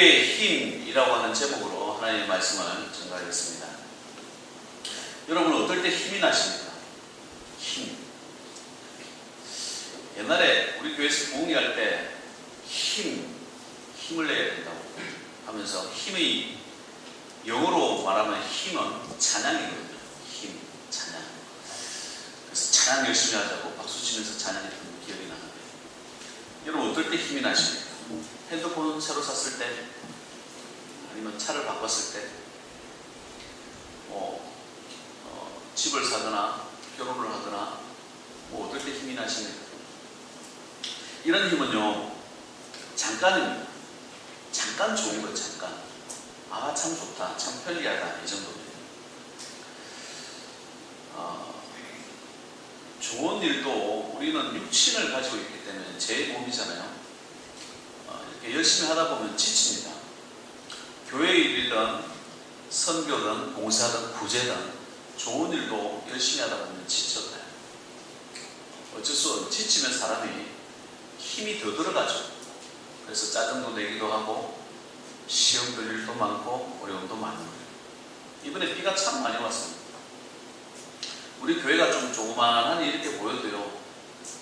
우리의 힘이라고 하는 제목으로 하나님의 말씀을 전가하겠습니다. 여러분 어떨 때 힘이 나십니까? 힘. 옛날에 우리 교회에서 부흥회할 때 힘을 내야 된다고 하면서 힘의 영어로 말하면 힘은 찬양이거든요. 힘, 찬양. 그래서 찬양 열심히 하자고 박수 치면서 찬양했던 기억이 나는데 여러분 어떨 때 힘이 나십니까? 핸드폰 새로 샀을 때 아니면 차를 바꿨을 때 집을 사거나 결혼을 하거나 어떨 때 힘이 나십니까? 이런 힘은요 잠깐입니다. 잠깐 좋은 거예요. 잠깐. 아 참 좋다, 참 편리하다 이 정도입니다. 좋은 일도 우리는 육신을 가지고 있기 때문에 제 몸이잖아요. 이렇게 열심히 하다 보면 지칩니다. 교회 일이든 선교든 봉사든 구제든 좋은 일도 열심히 하다 보면 지쳐요. 어쩔 수 없이 지치면 사람이 힘이 더 들어가죠. 그래서 짜증도 내기도 하고 시험 들 일도 많고 어려움도 많은 거예요. 이번에 비가 참 많이 왔습니다. 우리 교회가 좀 조그만하니 이렇게 보여도요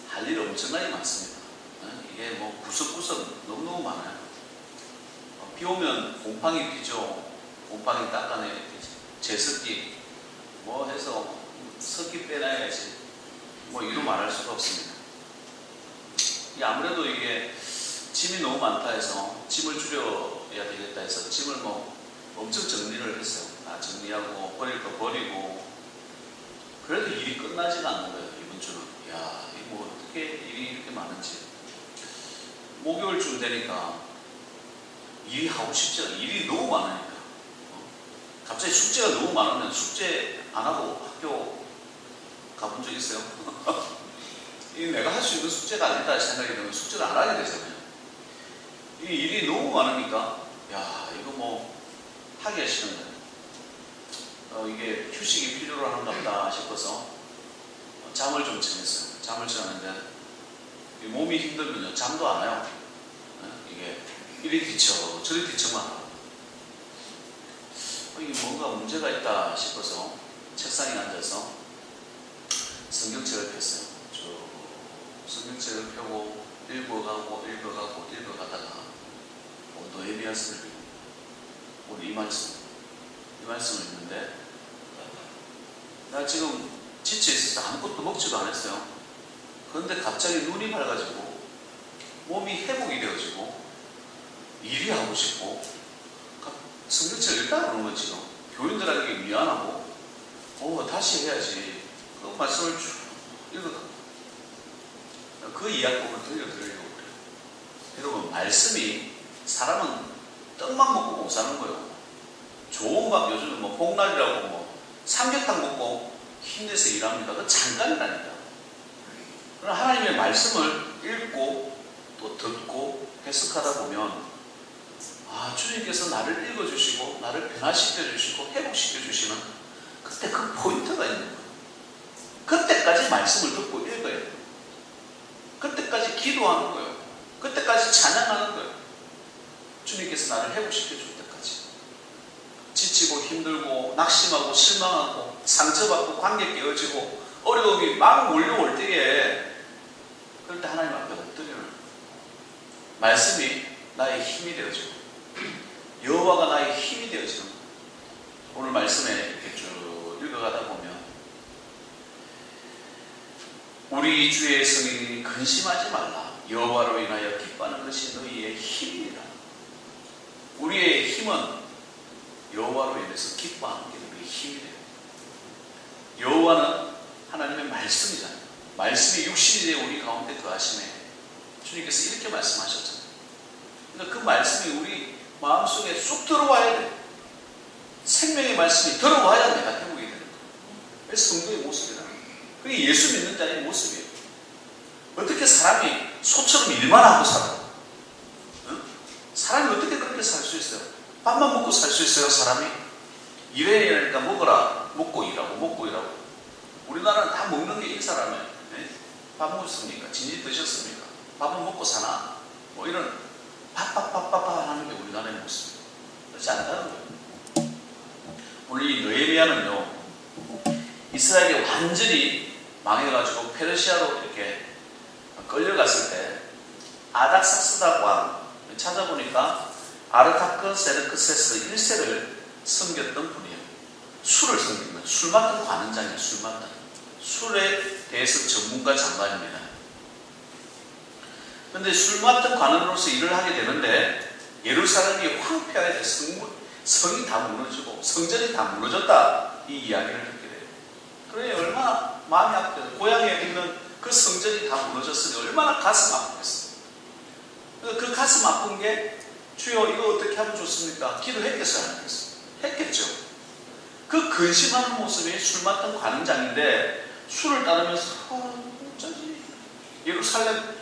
할 일 엄청나게 많습니다. 이게 뭐 구석구석 너무너무 많아요. 비 오면 곰팡이 피죠. 곰팡이 닦아내야 되지. 제습기 뭐 해서 습기 빼놔야지. 뭐 이루 말할 수가 없습니다. 아무래도 이게 짐이 너무 많다 해서 짐을 줄여야 되겠다 해서 짐을 뭐 엄청 정리를 했어요. 다 정리하고 버릴 거 버리고. 그래도 일이 끝나지가 않는 거예요. 이번 주는. 이야, 뭐 어떻게 일이 이렇게 많은지. 목요일쯤 되니까 일이 하고 싶지 않아. 일이 너무 많으니까. 갑자기 숙제가 너무 많으면 숙제 안 하고 학교 가본 적 있어요? 내가 할 수 있는 숙제가 아니다 생각이 들면 숙제를 안 하게 되잖아요. 이 일이 너무 많으니까 야 이거 뭐 하기가 싫은 거예요. 이게 휴식이 필요로 하는가 보다 싶어서 잠을 좀 청했어요. 잠을 청하는데 몸이 힘들면요 잠도 안 와요. 이게 이리 뒤쳐 저리 뒤쳐만 하고 이게 뭔가 문제가 있다 싶어서 책상에 앉아서 성경책을 폈어요. 성경책을 펴고 읽어가다가 너에미야 서를 오늘 이 말씀을 읽는데 나 지금 지쳐 있어서 아무것도 먹지도 않았어요. 그런데 갑자기 눈이 밝아지고 몸이 회복이 되어지고 일이 하고 싶고 성경책을 읽다 그러는 거 지금 교인들에게 미안하고 다시 해야지. 그 말씀을 쭉 읽어가 그 이야기를 들려고 그래요. 여러분 말씀이 사람은 떡만 먹고 못 사는 거예요. 좋은 밥 요즘은 뭐 복날이라고 뭐 삼계탕 먹고 힘내서 일합니다. 그건 잠깐이라니까. 그러나 하나님의 말씀을 읽고 또 듣고 해석하다 보면 주님께서 나를 읽어주시고 나를 변화시켜주시고 회복시켜주시는 그때 그 포인트가 있는 거예요. 그때까지 말씀을 듣고 읽어야 돼요. 그때까지 기도하는 거예요. 그때까지 찬양하는 거예요. 주님께서 나를 회복시켜줄 때까지. 지치고 힘들고 낙심하고 실망하고 상처받고 관계 깨어지고 어려움이 막 몰려올 때에 그럴 때 하나님 앞에 엎드리는 말씀이 나의 힘이 되어지고 여호와가 나의 힘이 되어지는 거예요. 오늘 말씀에 이렇게 쭉 읽어가다 보면 우리 주의 성인이 근심하지 말라. 여호와로 인하여 기뻐하는 것이 너희의 힘이라. 우리의 힘은 여호와로 인해서 기뻐하는 게 우리의 힘이 돼요. 여호와는 하나님의 말씀이잖아요. 말씀이 육신이 되어 우리 가운데 거하시네. 주님께서 이렇게 말씀하셨잖아요. 그러니까 그 말씀이 우리 마음속에 쑥 들어와야 돼요. 생명의 말씀이 들어와야 내가 회복이 되는 거예요. 그래서 성도의 모습이라. 그게 예수 믿는 자의 모습이에요. 어떻게 사람이 소처럼 일만 하고 살아? 사람이 어떻게 그렇게 살 수 있어요? 밥만 먹고 살 수 있어요, 사람이? 일해야 되니까 먹어라. 먹고 일하고, 먹고 일하고. 우리나라는 다 먹는 게 이 사람이에요. 밥 먹습니까? 진지 드셨습니까? 밥은 먹고 사나? 뭐 이런 팍팍팍팍팍 하는 게 우리나라의 모습입니다. 그렇지 않다는 거예요. 오늘 이 느헤미야는요, 이스라엘이 완전히 망해가지고 페르시아로 이렇게 끌려갔을 때 아닥사스다 왕 찾아보니까 아르타크세르크세스 1세를 섬겼던 분이에요. 술을 섬긴 거예요. 술 맡은 관원장이에요. 술 맡은. 술에 대해서 전문가 장관입니다. 그런데 술 맡은 관원으로서 일을 하게 되는데 예루살렘이 황폐하게 돼 성이 다 무너지고 성전이 다 무너졌다, 이 이야기를 듣게 돼요. 그러니 얼마나 마음이 아프겠어요. 고향에 있는 그 성전이 다 무너졌으니 얼마나 가슴 아프겠어요. 그 가슴 아픈 게 주여 이거 어떻게 하면 좋습니까? 기도했겠어요? 안 했겠어요? 했겠죠. 그 근심하는 모습이 술 맡은 관원장인데 술을 따르면서 어쩌지 예루살렘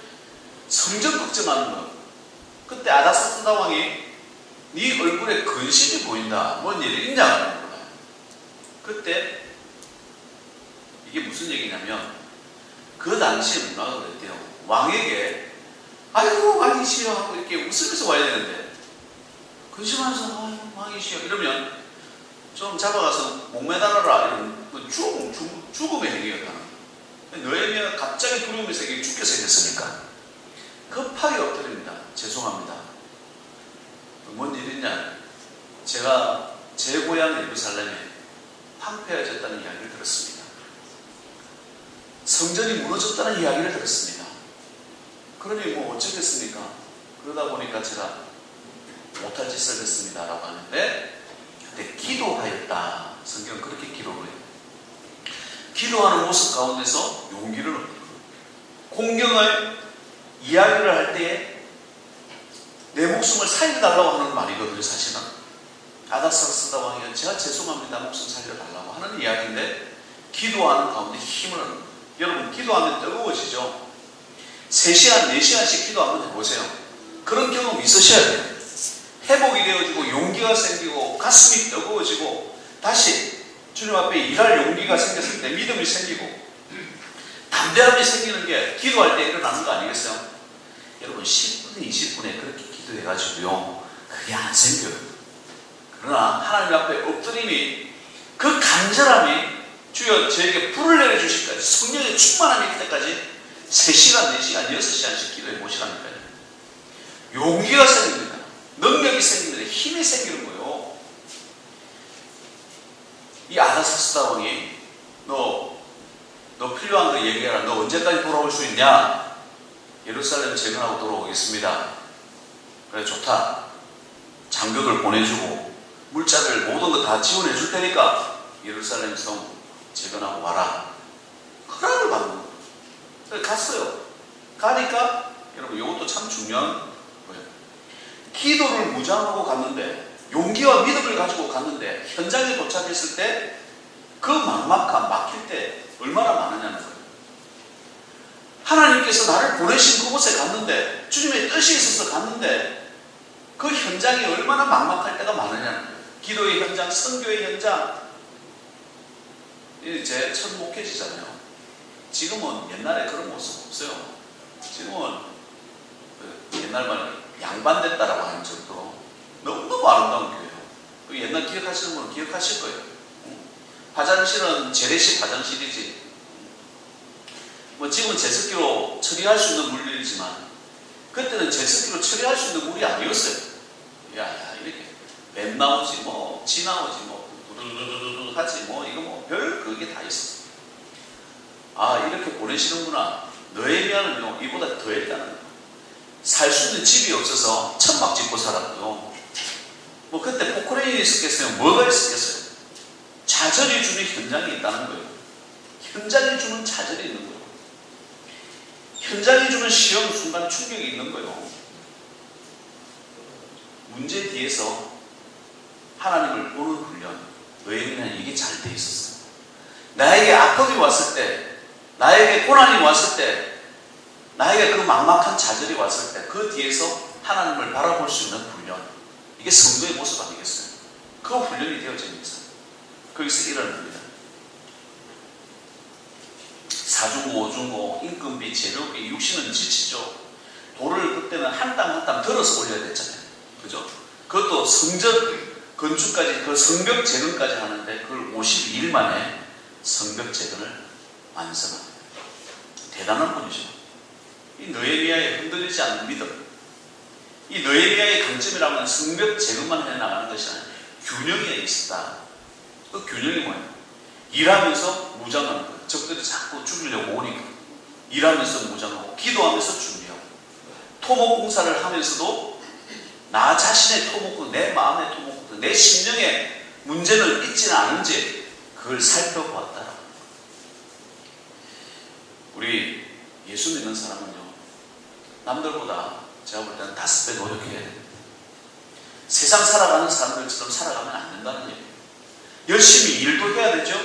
성전 걱정하는 거. 그때 아닥사스다 왕이 네 얼굴에 근심이 보인다, 뭔 일이 있냐 하는 거예요. 그때 이게 무슨 얘기냐면 그 당시에 누나가 그랬대요. 왕에게 아이고 왕이시여 하고 이렇게 웃으면서 와야 되는데 근심하면서 아이고 왕이시여 이러면 좀 잡아가서 목매달아라 이런 죽음의 행위였다는 거예요. 느헤미야가 갑자기 두려움이 생기고 죽게 생겼으니까 급하게 엎드립니다. 죄송합니다. 뭔 일이냐? 제가 제 고향 예루살렘에 황폐해졌다는 이야기를 들었습니다. 성전이 무너졌다는 이야기를 들었습니다. 그러니 뭐 어쩌겠습니까? 그러다 보니까 제가 못할 짓을 했습니다 라고 하는데 그때 기도하였다. 성경은 그렇게 기록을 해요. 기도하는 모습 가운데서 용기를 얻는 거예요. 공경을 이야기를 할 때에 내 목숨을 살려달라고 하는 말이거든요. 사실은 아닥사스다 왕이 제가 죄송합니다 목숨 살려달라고 하는 이야기인데 기도하는 가운데 힘을 얻는 거예요. 여러분 기도하면 뜨거워지죠. 3시간 4시간씩 기도 한번 해보세요. 그런 경험 있으셔야 돼요. 회복이 되어지고 용기가 생기고 가슴이 뜨거워지고 다시 주님 앞에 일할 용기가 생겼을 때 믿음이 생기고 담대함이 생기는 게 기도할 때 일어나는 거 아니겠어요? 여러분 10분 20분에 그렇게 기도해가지고요 그게 안 생겨요. 그러나 하나님 앞에 엎드림이 그 간절함이 주여 저에게 불을 내려주실까지 성령의 충만함이 있을 때까지 3시간 4시간 6시간씩 기도해 보시라니까요. 용기가 생깁니다. 능력이 생깁니다. 힘이 생기는 거예요. 이 아닥사스다 왕이 너 필요한 거 얘기해라. 너 언제까지 돌아올 수 있냐? 예루살렘 재건하고 돌아오겠습니다. 그래 좋다. 장벽을 보내주고 물자를 모든 거 다 지원해 줄 테니까 예루살렘 성 재건하고 와라. 허락을 받는 거예요. 그래서 갔어요. 가니까 여러분 이것도 참 중요한 거예요. 기도를 무장하고 갔는데 용기와 믿음을 가지고 갔는데 현장에 도착했을 때 그 막막함 막힐 때 얼마나 많으냐는 거예요. 하나님께서 나를 보내신 그곳에 갔는데 주님의 뜻이 있어서 갔는데 그 현장이 얼마나 막막할 때가 많으냐는 거예요. 기도의 현장, 선교의 현장. 제 첫 목회지잖아요. 지금은 옛날에 그런 모습 없어요. 지금은 옛날 말에 양반됐다라고 하는 정도로 너무너무 아름다운 교회예요. 옛날 기억하시는 분은 기억하실 거예요. 화장실은 재래식 화장실이지. 뭐 지금은 제습기로 처리할 수 있는 물이지만 그때는 제습기로 처리할 수 있는 물이 아니었어요. 야 이렇게 뱀 나오지 뭐 쥐 나오지 뭐 두두두두두 하지 뭐 이거 뭐 별 그게 다 있었어요. 아 이렇게 보내시는구나. 느헤미야는요 이보다 더 했다는 거예요. 살 수 있는 집이 없어서 천막 짓고 살았고요. 뭐 그때 포크레인이 있었겠어요? 뭐가 있었겠어요? 좌절이 주는 현장이 있다는 거예요. 현장이 주는 좌절이 있는 거예요. 현장이 주는 시험 순간 충격이 있는 거예요. 문제 뒤에서 하나님을 보는 훈련. 느헤미야는 이게 잘 돼 있었어요. 나에게 아픔이 왔을 때, 나에게 고난이 왔을 때, 나에게 그 막막한 좌절이 왔을 때 그 뒤에서 하나님을 바라볼 수 있는 훈련. 이게 성도의 모습 아니겠어요? 그 훈련이 되어집니다. 거기서 일어납니다. 사중고, 오중고, 인건비, 재료비, 육신은 지치죠. 돌을 그때는 한 땀 한 땀 들어서 올려야 됐잖아요. 그죠? 그것도 성전 건축까지, 그 성벽 재건까지 하는데 그걸 52일 만에 성벽 재건을 완성합니다. 대단한 분이죠. 이 느헤미야의 흔들리지 않는 믿음. 이 느헤미야의 강점이라면 성벽 재건만 해나가는 것이 아니라 균형이 있었다. 그 균형이 뭐예요? 일하면서 무장하는 거예요. 적들이 자꾸 죽이려고 오니까 일하면서 무장하고 기도하면서 준비하고 토목공사를 하면서도 나 자신의 토목공, 내 마음의 토목공, 내 심령의 문제는 있지는 않은지 그걸 살펴보았다. 우리 예수 믿는 사람은요, 남들보다 제가 볼 때는 5배 노력해야 됩니다. 세상 살아가는 사람들처럼 살아가면 안 된다는 얘기예요. 열심히 일도 해야 되죠.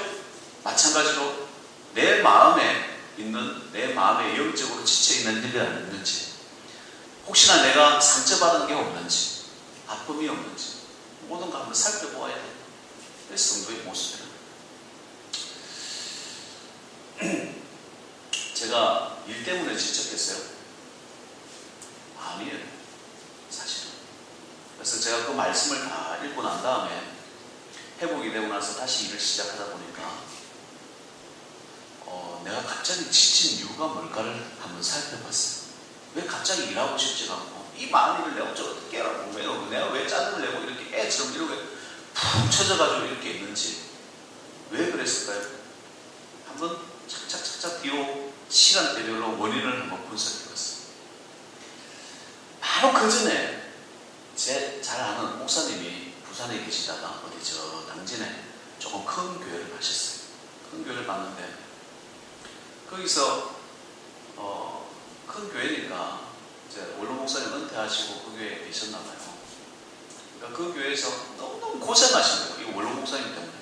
마찬가지로 내 마음에 있는, 내 마음에 영적으로 지쳐있는 일이 있는지, 혹시나 내가 상처받은 게 없는지, 아픔이 없는지, 모든 걸 한번 살펴보아야 돼요. 그게 성도의 모습이에요. 제가 일 때문에 지쳤겠어요? 아니에요. 사실은. 그래서 제가 그 말씀을 다 읽고 난 다음에 회복이 되고 나서 다시 일을 시작하다 보니까 내가 갑자기 지친 이유가 뭘까를 한번 살펴봤어요. 왜 갑자기 일하고 싶지가 않고, 이 많은 일을 내가 어떻게 하라고, 내가 왜 짜증을 내고 이렇게 애처럼 이렇게 푹 쳐져가지고 이렇게 있는지, 왜 그랬을까요? 한번 착착착착 뒤로 시간대별로 원인을 한번 분석해봤어요. 바로 그 전에 제 잘 아는 목사님이 부산에 계시다가 어디 저 당진에 조금 큰 교회를 가셨어요. 큰 교회를 갔는데 거기서 큰 교회니까 이제 원로 목사님 은퇴하시고 그 교회에 계셨나봐요. 그러니까 그 교회에서 너무너무 고생하신 거예요. 이 원로 목사님 때문에.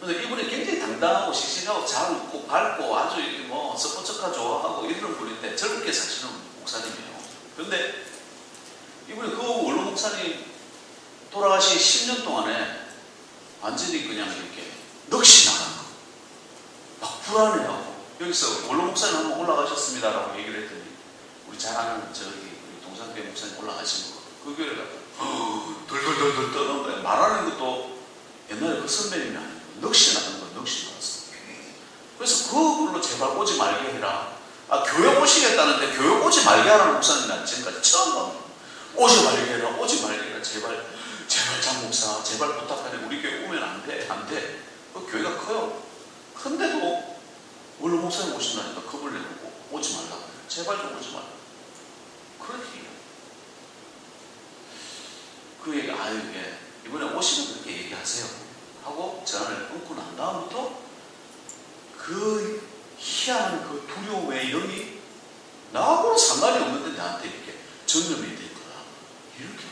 근데 이분이 굉장히 당당하고 씩씩하고 잘 웃고 밝고 아주 이렇게 뭐 스포츠카 좋아하고 이런 분인데 젊게 사시는 목사님이에요. 그런데 이분이 그 원로 목사님 돌아가신 10년 동안에 완전히 그냥 이렇게 넋이 나간 거. 막 불안해요. 여기서 원로 목사님 한번 올라가셨습니다라고 얘기를 했더니 우리 잘 아는 저기 우리 동산교회 목사님 올라가신 거. 그 교회를 갖고 덜덜덜덜 떠는 거예요. 말하는 것도 옛날에 그 선배님이 아니고 넋이 나는 거, 넋이 나왔어. 그래서 그걸로 제발 오지 말게 해라. 교회 오시겠다는데 교회 오지 말게 하라는 목사님 난 지금까지 처음 봤는데, 오지 말게 해라, 오지 말게 해라, 제발 장 목사, 제발 부탁하네. 우리 교회 오면 안 돼, 안 돼. 그 교회가 커요. 큰데도 원로 목사님 오신다니까 겁을 내고 오지 말라고 해요. 제발 좀 오지 말라. 그렇게 얘기해요. 그 얘기, 예, 이번에 오시면 그렇게 얘기하세요 하고 전화를 끊고 난 다음부터 그 희한한 그 두려움의 영이 나하고는 상관이 없는데 나한테 이렇게 전염이 된 거야. 이렇게.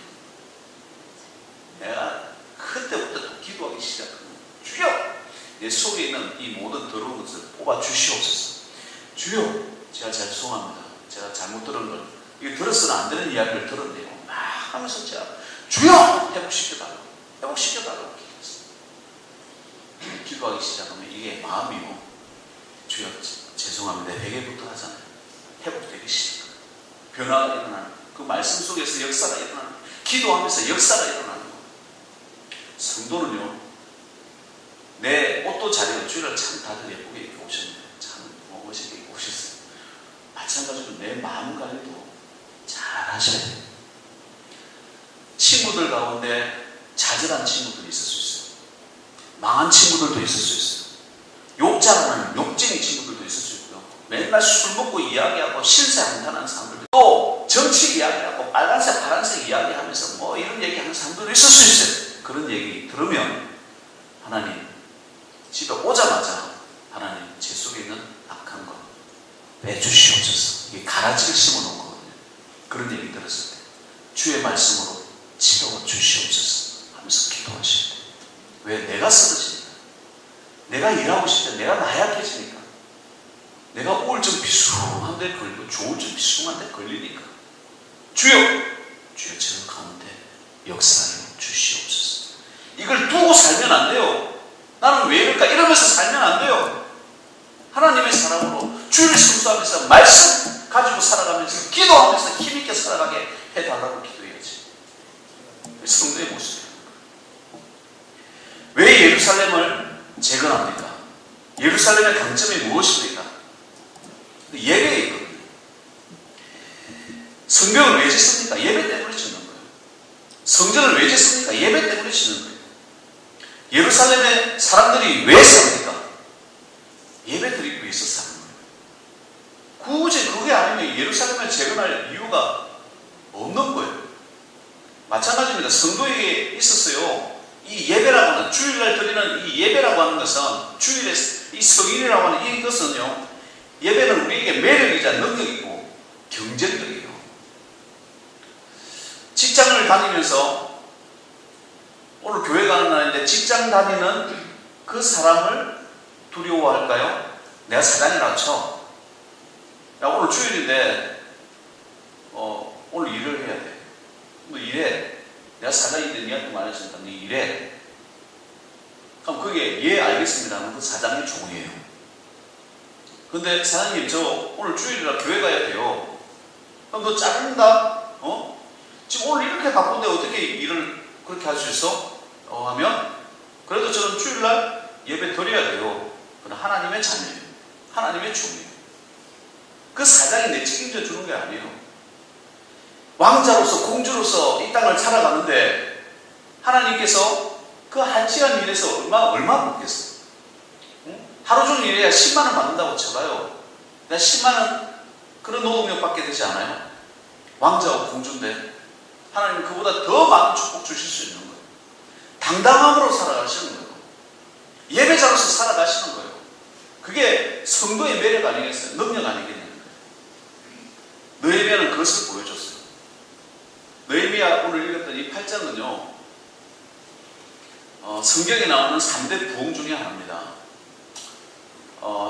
내가 그때부터 또 기도하기 시작한 거야. 주여! 내 속에 있는 이 모든 더러운 것을 뽑아 주시옵소서. 주여! 제가 죄송합니다. 제가 잘못 들은 걸, 이게 들었으면 안 되는 이야기를 들었네요. 막 하면서 제가 주여! 회복시켜달라고. 회복시켜달라고 기도했어요. 기도하기 시작하면 이게 마음이요. 주여, 죄송합니다. 회개부터 하잖아요. 회복되기 시작해요. 변화가 일어나는, 그 말씀 속에서 역사가 일어나는, 기도하면서 역사가 일어나는 거예요. 성도는요, 내 옷도 잘 입고, 주일날 참 다들 예쁘게 입고 오셨는데, 참 멋있게 입고 오셨어요. 마찬가지로 내 마음 관리도 잘 하셔야 돼요. 친구들 가운데 좌절한 친구들이 있을 수 있어요. 망한 친구들도 있을 수 있어요. 욕잘하는 욕쟁이 친구들도 있을 수 있고요. 맨날 술 먹고 이야기하고 신세한탄하는 사람들도, 또 정치 이야기하고 빨간색 파란색 이야기하면서 뭐 이런 얘기하는 사람들도 있을 수 있어요. 그런 얘기 들으면 하나님 집에 오자마자 하나님 제 속에 있는 악한 거 빼주시옵소서. 이게 가라지를 심어놓은 거거든요. 그런 얘기 들었을 때 주의 말씀으로 치워 주시옵소서 하면서 기도하셔야 돼요. 왜? 내가 쓰러지니까, 내가 일하고 싶을 때 내가 나약해지니까, 내가 우울증 비수한데 걸리고 조울증 비수한데 걸리니까 주여 저 가운데 역사해 주시옵소서. 이걸 두고 살면 안 돼요. 나는 왜 이럴까 이러면서 살면 안 돼요. 하나님의 사랑으로 주를 성수하면서 말씀 가지고 살아가면서 기도하면서 힘있게 살아가게 해달라고 기도해야지. 성도의 모습이에요. 왜 예루살렘을 재건합니까? 예루살렘의 강점이 무엇입니까? 예배에 있거든요. 성벽을 왜 짓습니까? 예배 때문에 짓는 거예요. 성전을 왜 짓습니까? 예배 때문에 짓는 거예요. 예루살렘의 사람들이 왜 삽니까? 예배 드리기 위해서 사는 거예요. 굳이 그게 아니면 예루살렘을 재건할 이유가 없는 거예요. 마찬가지입니다. 성도에게 있었어요. 이 예배라고 하는, 주일날 드리는 이 예배라고 하는 것은, 주일의 이 성인이라고 하는 이것은요, 예배는 우리에게 매력이자 능력이고 경쟁력이에요. 직장을 다니면서, 오늘 교회 가는 날인데 직장 다니는 그 사람을 두려워할까요? 내가 사장이라고 쳐. 야, 오늘 주일인데 오늘 일을 해야 돼. 너 일해. 내가 사장인데 니한테 말했으니까 니 일해. 그럼 그게 예 알겠습니다는 그 사장의 종이에요. 근데 사장님 저 오늘 주일이라 교회 가야 돼요. 그럼 너 자른다? 지금 오늘 이렇게 바쁜데 어떻게 일을 그렇게 할 수 있어? 하면 그래도 저는 주일날 예배 드려야 돼요. 그건 하나님의 자녀예요. 하나님의 종이에요. 그 사장이 내 책임져 주는 게 아니에요. 왕자로서 공주로서 이 땅을 살아가는데 하나님께서 그 한 시간 일해서 얼마 받겠어요? 하루 종일 일해야 10만 원 받는다고 쳐봐요. 내가 10만 원 그런 노동력 받게 되지 않아요? 왕자와 공주인데 하나님은 그보다 더 많은 축복 주실 수 있는 거예요. 당당함으로 살아가시는 거예요. 예배자로서 살아가시는 거예요. 그게 성도의 매력 아니겠어요? 능력 아니겠냐는 거예요. 느헤미야는 그것을 보여줬어요. 느헤미야 오늘 읽었던 이 8장은요, 성경에 나오는 3대 부흥 중에 하나입니다.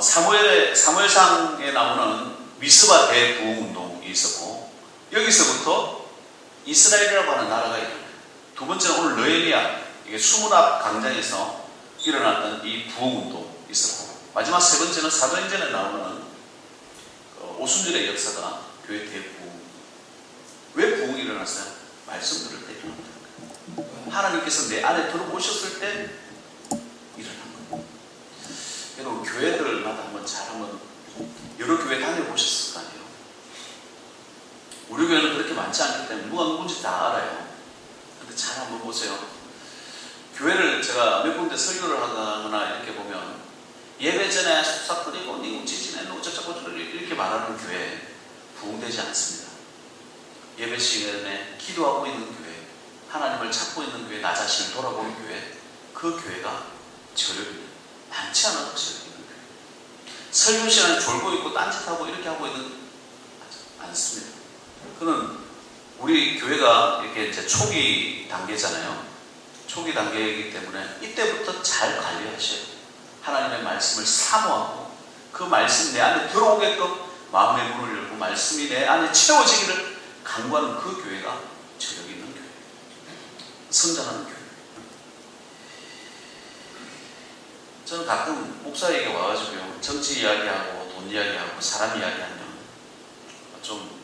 사무엘상에 나오는 미스바 대부흥운동이 있었고, 여기서부터 이스라엘이라고 하는 나라가 일어나요. 두 번째는 오늘 느헤미야, 이게 수문앞 광장에서 일어났던 이 부흥운동이 있었고, 마지막 세 번째는 사도행전에 나오는 오순절의 역사가 교회 대부흥. 왜 부흥이 일어났어요? 말씀 들을 때 일어났다. 하나님께서 내 안에 들어오셨을 때 일어난 거예요. 여러분 교회들마다 한번 여러 교회 다녀보셨을 거 아니에요. 우리 교회는 그렇게 많지 않기 때문에 누가 누군지 다 알아요. 근데 잘 한번 보세요. 교회를 제가 몇 군데 설교를 하거나 이렇게 보면 예배 전에 속삭거리고 니고 지지네 누구 저쩌고 이렇게 말하는 교회 부흥되지 않습니다. 예배 시간에 기도하고 있는 교회, 하나님을 찾고 있는 교회, 나 자신을 돌아보는 교회, 그 교회가 저력이 많지 않아도 저력이 있는 교회. 설교 시간에 졸고 있고 딴짓하고 이렇게 하고 있는 않습니다. 그는 우리 교회가 이렇게 이제 초기 단계잖아요. 초기 단계이기 때문에 이때부터 잘 관리하셔야 돼요. 하나님의 말씀을 사모하고 그 말씀이 내 안에 들어오게끔 마음의 문을 열고 말씀이 내 안에 채워지기를 간구하는 그 교회가 저력 있는 교회, 성장하는 교회. 저는 가끔 목사에게 와가지고요, 정치 이야기하고 돈 이야기하고 사람 이야기하면 좀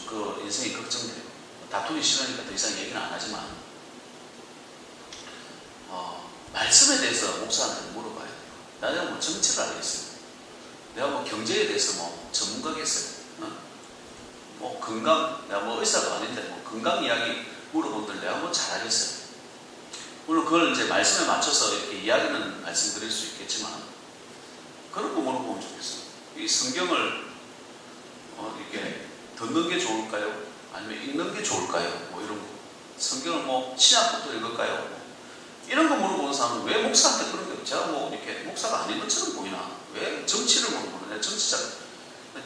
그 인생이 걱정돼요. 다투기 싫으니까 더 이상 얘기는 안 하지만 말씀에 대해서 목사한테 물어봐야 돼요. 내가 뭐 정치를 알겠어요. 내가 뭐 경제에 대해서 뭐 전문가겠어요. 뭐 건강, 내가 뭐 의사가 아닌데 뭐 건강 이야기 물어본들 내가 뭐 잘하겠어요. 물론 그걸 이제 말씀에 맞춰서 이렇게 이야기는 말씀드릴 수 있겠지만 그런 거 물어보면 좋겠어요. 이 성경을 이렇게 듣는 게 좋을까요? 아니면 읽는 게 좋을까요? 뭐 이런 거. 성경을 뭐 신약부터 읽을까요? 이런 거 물어보는 사람은 왜 목사한테 그런 게 없죠? 제가 뭐 이렇게 목사가 아닌 것처럼 보이나? 왜 정치를 물어보느냐? 정치자.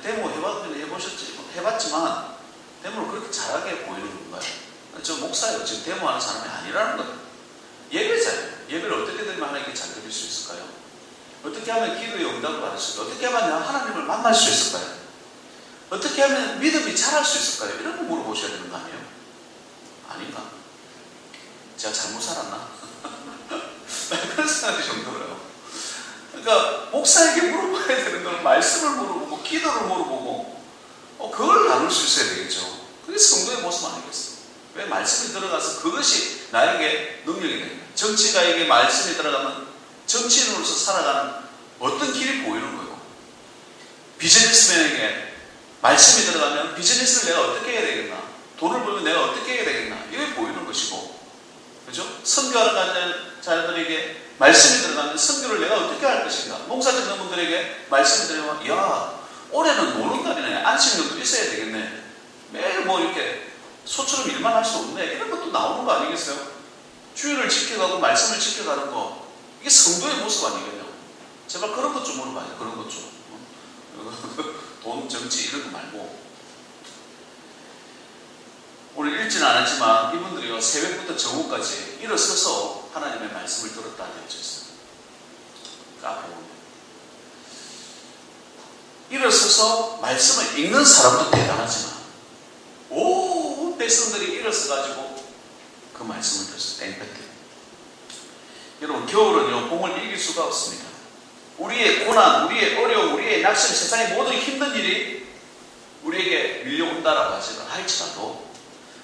데모 해봤지만 데모를 그렇게 잘하게 보이는 건가요? 저 목사예요. 지금 데모하는 사람이 아니라는 거예요. 예배자예요. 예배를 어떻게 드리면 하나님께 잘 드릴 수 있을까요? 어떻게 하면 기도의 응답을 받을 수 있을까요? 어떻게 하면 내가 하나님을 만날 수 있을까요? 어떻게 하면 믿음이 자랄 수 있을까요? 이런 거 물어보셔야 되는 거 아니에요? 아닌가? 제가 잘못 살았나? 그런 생각이 좀 들어요. 그러니까 목사에게 물어봐야 되는 건 말씀을 물어보고 기도를 물어보고 다룰 수 있어야 되겠죠. 그게 성도의 모습 아니겠어요? 왜 말씀이 들어가서 그것이 나에게 능력이 됩니다. 정치가에게 말씀이 들어가면 정치인으로서 살아가는 어떤 길이 보이는 거예요. 비즈니스맨에게 말씀이 들어가면 비즈니스를 내가 어떻게 해야 되겠나, 돈을 벌면 내가 어떻게 해야 되겠나, 이게 보이는 것이고, 그죠? 선교하는 자들에게 말씀이 들어가면 선교를 내가 어떻게 할 것인가, 농사 짓는 분들에게 말씀이 들어가면 야, 올해는 노는 날이네, 안식년도 있어야 되겠네, 매일 뭐 이렇게 소처럼 일만 할 수 없네, 이런 것도 나오는 거 아니겠어요? 주의를 지켜가고 말씀을 지켜가는 거, 이게 성도의 모습 아니겠냐. 제발 그런 것 좀 물어봐요. 그런 것 좀. 돈, 정치 이런 거 말고. 오늘 읽지는 않았지만 이분들이요, 새벽부터 정오까지 일어서서 하나님의 말씀을 들었다 되어져 있어요. 그 앞에 보면 일어서서 말씀을 읽는 사람도 대단하지만 온 백성들이 일어서가지고 그 말씀을 들었어요. 땡볕에. 여러분, 겨울은요 봄을 이길 수가 없습니다. 우리의 고난, 우리의 어려움, 우리의 낙심, 세상의 모든 힘든 일이 우리에게 밀려온다라고 할지라도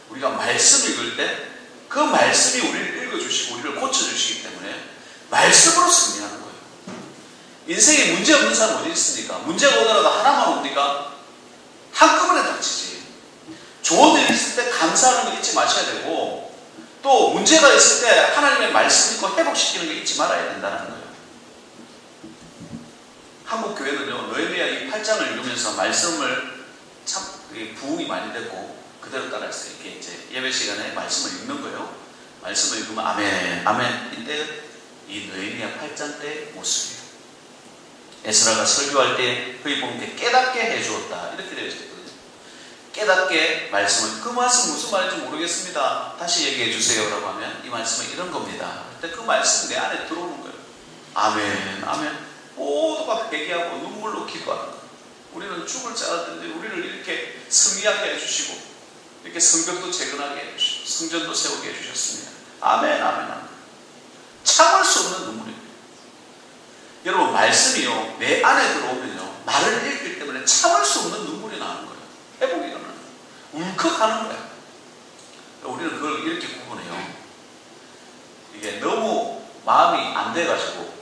우리가 말씀을 읽을 때 그 말씀이 우리를 읽어주시고 우리를 고쳐주시기 때문에 말씀으로 승리하는 거예요. 인생에 문제 없는 사람 어디 있습니까? 문제가 오더라도 하나만 옵니까? 한꺼번에 닥치지. 좋은 일이 있을 때 감사하는 거 잊지 마셔야 되고, 또 문제가 있을 때 하나님의 말씀 읽고 회복시키는 거 잊지 말아야 된다는 거예요. 한국 교회는요, 느헤미야 이 8장을 읽으면서 말씀을 참 부흥이 많이 됐고, 그대로 따라서 이렇게 이제 예배 시간에 말씀을 읽는 거예요. 말씀을 읽으면 아멘, 아멘. 이때 이 느헤미야 8장 때 모습이에요. 에스라가 설교할 때 그의 본께 깨닫게 해주었다, 이렇게 되어 있거든요. 깨닫게 말씀을, 그 말씀 무슨 말인지 모르겠습니다, 다시 얘기해 주세요 라고 하면 이 말씀은 이런 겁니다. 그때 그 말씀이 내 안에 들어오는 거예요. 아멘, 아멘. 모두가 회개하고 눈물로 기도하는 거예요. 우리는 죽을 자라든지 우리를 이렇게 승리하게 해주시고, 이렇게 성벽도 재건하게 해주시고 성전도 세우게 해주셨습니다. 아멘, 아멘, 아멘. 참을 수 없는 눈물입니다. 여러분, 말씀이요 내 안에 들어오면요 말을 읽기 때문에 참을 수 없는 눈물이 나는 거예요. 회복이 일어나는 거예요. 울컥하는 거예요. 우리는 그걸 이렇게 구분해요. 이게 너무 마음이 안 돼가지고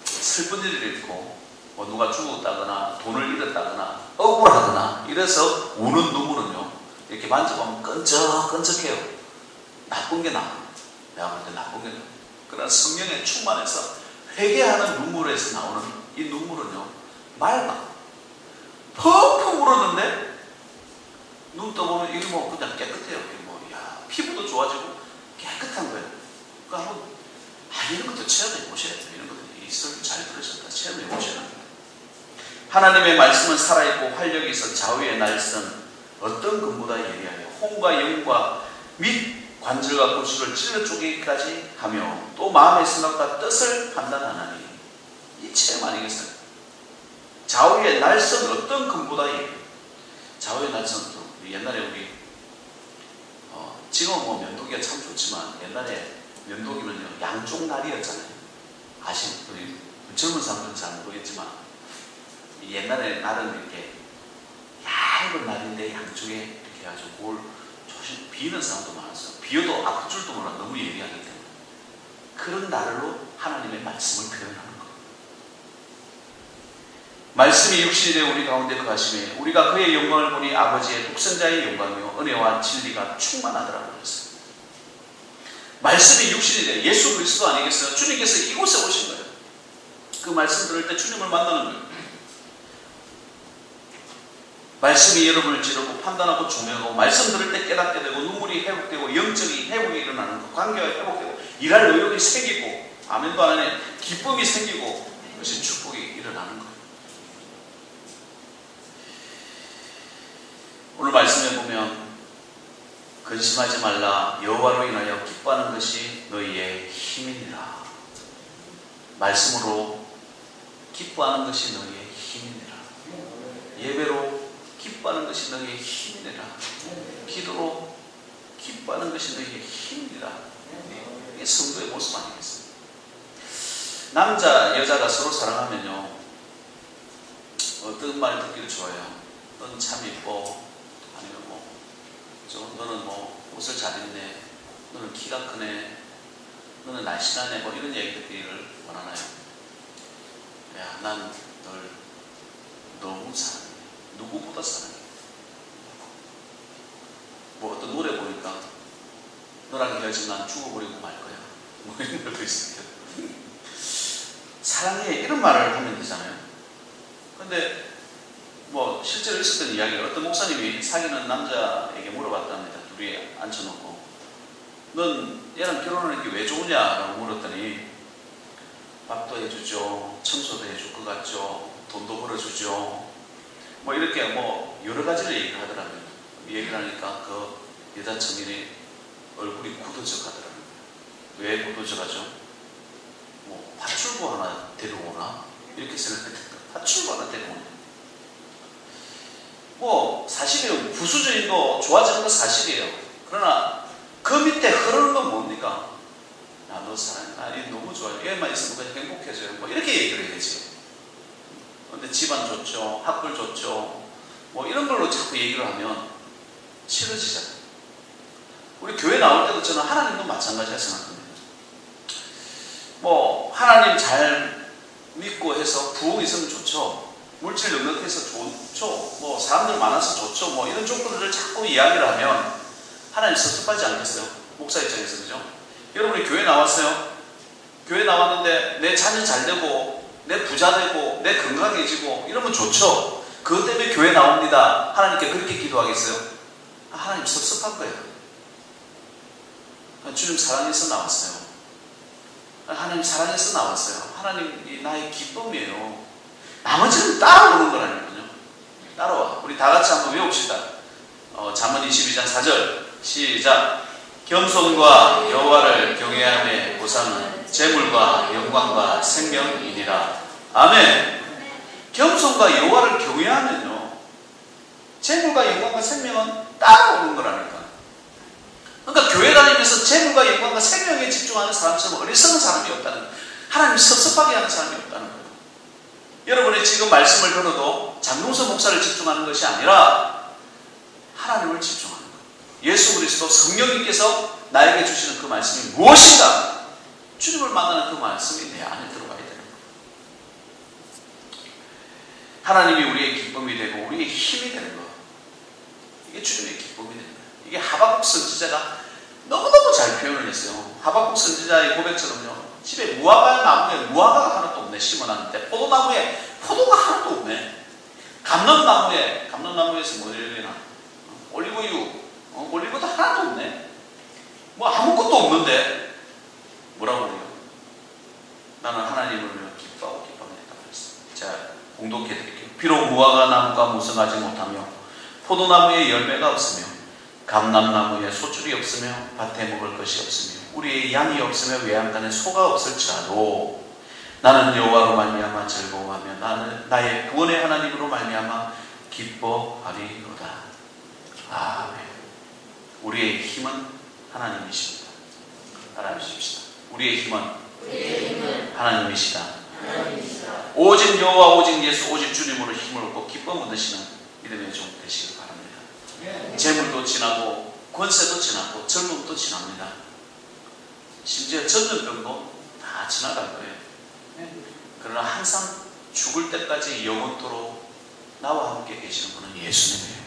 슬픈 일을 있고, 뭐 누가 죽었다거나 돈을 잃었다거나 억울하거나 이래서 우는 눈물은요, 이렇게 만져보면 끈적끈적해요. 나쁜 게 나아요. 내가 볼 때 나쁜 게 나아요. 그러나 성령에 충만해서 회개하는 눈물에서 나오는 이 눈물은요, 맑아. 펑펑 울었는데 눈 떠보면 이게 뭐 그냥 깨끗해요. 이게 뭐, 야, 피부도 좋아지고 깨끗한 거예요. 그러니까 한번 이런 것도 체험해 보셔야 돼요. 이런 것도 이 설교 잘 들으셨다 체험해 보셔야 합니다. 하나님의 말씀은 살아있고 활력이 있어 좌우의 날선 어떤 금보다 예리하여 혼과 영과 및 관절과 골수를 찔러 쪼개기까지 하며 또 마음의 생각과 뜻을 판단하나니, 이 체험 아니겠어요? 좌우의 날선 어떤 금보다 예리해요. 좌우의 날선, 옛날에 우리 지금 뭐 면도기가 참 좋지만 옛날에 면도기는요 양쪽 날이었잖아요. 아시는 분이 젊은 사람들은 잘 모르겠지만 옛날에 날은 이렇게 얇은 날인데 양쪽에 이렇게 해가지고 뭘 조심 비는 사람도 많았어요. 비어도 아플 줄도 몰라, 너무 예리하기 때문에. 그런 날로 하나님의 말씀을 표현하는 거예요. 말씀이 육신이 되어 우리 가운데 거하심에 우리가 그의 영광을 보니 아버지의 독생자의 영광이요 은혜와 진리가 충만하더라고 그랬어요. 말씀이 육신이 되어 예수 그리스도 아니겠어요? 주님께서 이곳에 오신 거예요. 그 말씀 들을 때 주님을 만나는 거예요. 말씀이 여러분을 찌르고 판단하고 조명하고, 말씀 들을 때 깨닫게 되고 눈물이 회복되고 영적인 회복이 일어나는 것, 관계가 회복되고 일할 의욕이 생기고, 아멘도 안 하네, 기쁨이 생기고, 그것이 축복이 일어나는 거예요. 오늘 말씀에 보면 근심하지 말라, 여호와로 인하여 기뻐하는 것이 너희의 힘이니라. 말씀으로 기뻐하는 것이 너희의 힘이니라. 예배로 기뻐하는 것이 너희의 힘이니라. 기도로 기뻐하는 것이 너희의 힘이니라. 이게 성도의 모습 아니겠습니까? 남자, 여자가 서로 사랑하면요 어떤 말 듣기를 좋아해요. 넌 참 예뻐, 아니면 뭐 너는 뭐 옷을 잘 입네, 너는 키가 크네, 너는 날씬하네, 뭐 이런 얘기 듣기를 원하나요? 야, 난 널 너무 사랑해. 누구보다 사랑해. 뭐 어떤 노래 보니까 너랑 헤어지면 난 죽어버리고 말 거야. 뭐 이런 것도 있습니다. 사랑해 이런 말을 하면 되잖아요. 근데 뭐 실제로 있었던 이야기가 어떤 목사님이 사귀는 남자에게 물어봤답니다. 둘이 앉혀놓고 넌 얘랑 결혼하는 게 왜 좋으냐라고 물었더니 밥도 해주죠, 청소도 해줄 것 같죠, 돈도 벌어주죠, 뭐 이렇게 뭐 여러 가지를 얘기를 하더라고요. 얘기를 하니까 그 여자 청년이 얼굴이 굳어져 가더라고요. 왜 굳어져 가죠? 뭐 파출부 하나 데려오나? 이렇게 생각했는데 파출부 하나 데려오나? 뭐 사실이에요. 부수적인 거 좋아지는 건 사실이에요. 그러나 그 밑에 흐르는 건 뭡니까? 야, 너 사랑해. 나 얘 너무 좋아해. 얘만 있으면 그냥 행복해져요. 뭐 이렇게 얘기를 해야지. 근데 집안 좋죠, 학벌 좋죠, 뭐 이런 걸로 자꾸 얘기를 하면 싫어지잖아요. 우리 교회 나올 때도 저는 하나님도 마찬가지라 생각합니다. 뭐 하나님 잘 믿고 해서 부흥 있으면 좋죠, 물질 넉넉해서 좋죠, 뭐 사람들 많아서 좋죠, 뭐 이런 조건들을 자꾸 이야기를 하면 하나님 섭섭하지 않겠어요? 목사 입장에서. 그죠? 여러분이 교회 나왔어요. 교회 나왔는데 내 자녀 잘 되고 내 부자 되고 내 건강해지고 이러면 좋죠. 그것 때문에 교회 나옵니다. 하나님께 그렇게 기도하겠어요? 하나님 섭섭한 거예요. 주님 사랑해서 나왔어요. 하나님 사랑해서 나왔어요. 하나님이 나의 기쁨이에요. 나머지는 따라오는 거라니까요. 따라와. 우리 다 같이 한번 외웁시다. 잠언 22장 4절 시작. 겸손과 여호와를 경외함의 보상은 재물과 영광과 생명이니라. 아멘. 겸손과 여호와를 경외하면요, 재물과 영광과 생명은 따라오는 거라니까. 그러니까 교회 다니면서 재물과 영광과 생명에 집중하는 사람처럼 어리석은 사람이 없다는 거예요. 하나님 섭섭하게 하는 사람이 없다는 거예요. 여러분이 지금 말씀을 들어도 장용서 목사를 집중하는 것이 아니라 하나님을 집중하는 거예요. 예수 그리스도 성령님께서 나에게 주시는 그 말씀이 무엇인가? 주님을 만나는 그 말씀이 내 안에 들어가야 되는 거예요. 하나님이 우리의 기쁨이 되고 우리의 힘이 되는 거예요. 이게 주님의 기쁨이 되는 거예요. 이게 하박국 선지자가 너무너무 잘 표현을 했어요. 하박국 선지자의 고백처럼요, 집에 무화과 나무에 무화과가 하나도 없네. 심어놨는데 포도나무에 포도가 하나도 없네. 감람나무에서 뭐 열리나? 올리브유, 올리브도 하나도 없네. 뭐 아무것도 없는데 뭐라고 그래요? 나는 하나님을 기뻐하고 기뻐하겠다고 했어요. 자, 공독해 드릴게요. 비록 무화과 나무가 무성하지 못하며 포도나무에 열매가 없으며 감람나무에 소출이 없으며 밭에 먹을 것이 없으며 우리의 양이 없으며 외양간에 소가 없을지라도 나는 여호와로 말미암아 즐거워하며 나는 나의 구원의 하나님으로 말미암아 기뻐하리로다. 아멘. 우리의 힘은 하나님이십니다. 따라하십시다. 우리의 힘은 하나님이시다. 오직 여호와, 오직 예수, 오직 주님으로 힘을 얻고 기쁨 얻으시는 믿음의 종 되시길 바랍니다. 재물도 지나고 권세도 지나고 젊음도 지납니다. 심지어 전염병도 다 지나갈 거예요. 그러나 항상 죽을 때까지 영원토록 나와 함께 계시는 분은 예수님이에요.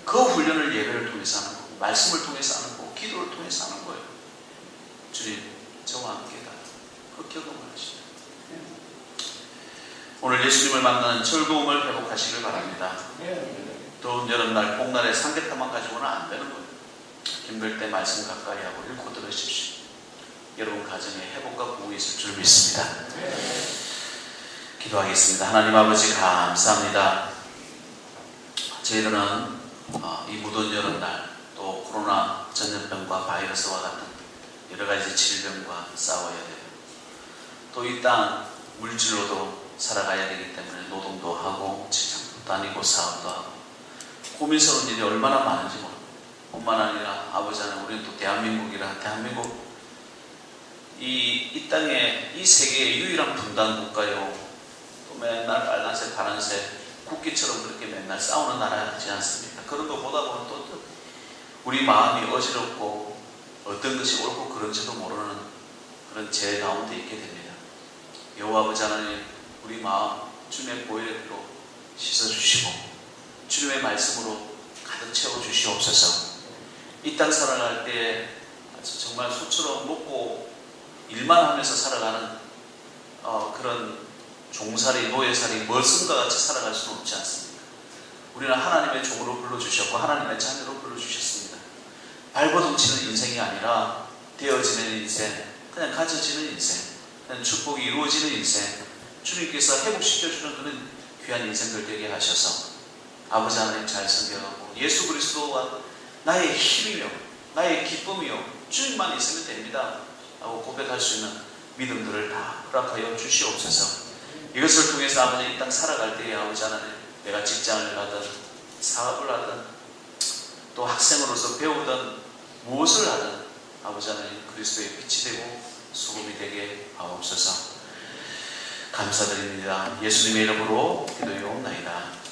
그 훈련을 예배를 통해서 하는 거고, 말씀을 통해서 하는 거고, 기도를 통해서 하는 거예요. 주님, 저와 함께다. 그 경험을 하시죠. 오늘 예수님을 만나는 즐거움을 회복하시길 바랍니다. 더운 여름날, 봄날에 삼계탕만 가지고는 안 되는 거예요. 힘들 때 말씀 가까이 하고 읽고 들으십시오. 여러분 가정에 회복과 구원이 있을 줄 믿습니다. 기도하겠습니다. 하나님 아버지 감사합니다. 저희들은 이 무더운 여름날 또 코로나 전염병과 바이러스와 같은 여러 가지 질병과 싸워야 돼요. 또 이 땅 물질로도 살아가야 되기 때문에 노동도 하고 직장도 다니고 사업도 하고 고민스러운 일이 얼마나 많은지 모릅니다. 뿐만 아니라 아버지 하나님, 우리는 또 대한민국이라 대한민국 이 땅에 이 세계의 유일한 분단 국가요. 또 맨날 빨간색 파란색 국기처럼 그렇게 맨날 싸우는 나라지 않습니까? 그런 거 보다 보면 또 우리 마음이 어지럽고 어떤 것이 옳고 그런지도 모르는 그런 죄 가운데 있게 됩니다. 여호와 아버지 하나님, 우리 마음 주님의 보혈의 피로 씻어주시고 주님의 말씀으로 가득 채워주시옵소서. 이 땅 살아갈 때에 정말 소처럼 먹고 일만 하면서 살아가는 그런 종살이, 노예살이, 머슴과 같이 살아갈 수는 없지 않습니까? 우리는 하나님의 종으로 불러주셨고 하나님의 자녀로 불러주셨습니다. 발버둥치는 인생이 아니라 되어지는 인생, 그냥 가져지는 인생, 그냥 축복이 이루어지는 인생, 주님께서 회복시켜주는 그런 귀한 인생들 되게 하셔서 아버지 하나님 잘 섬겨가고 예수 그리스도와 나의 힘이며 나의 기쁨이요 주님만 있으면 됩니다 하고 고백할 수 있는 믿음들을 다 허락하여 주시옵소서. 이것을 통해서 아버지 이 땅 살아갈 때에 아버지 하나님, 내가 직장을 가든 사업을 하든 또 학생으로서 배우든 무엇을 하든 아버지 하나님 그리스도의 빛이 되고 소금이 되게 하옵소서. 감사드립니다. 예수님의 이름으로 기도하옵나이다.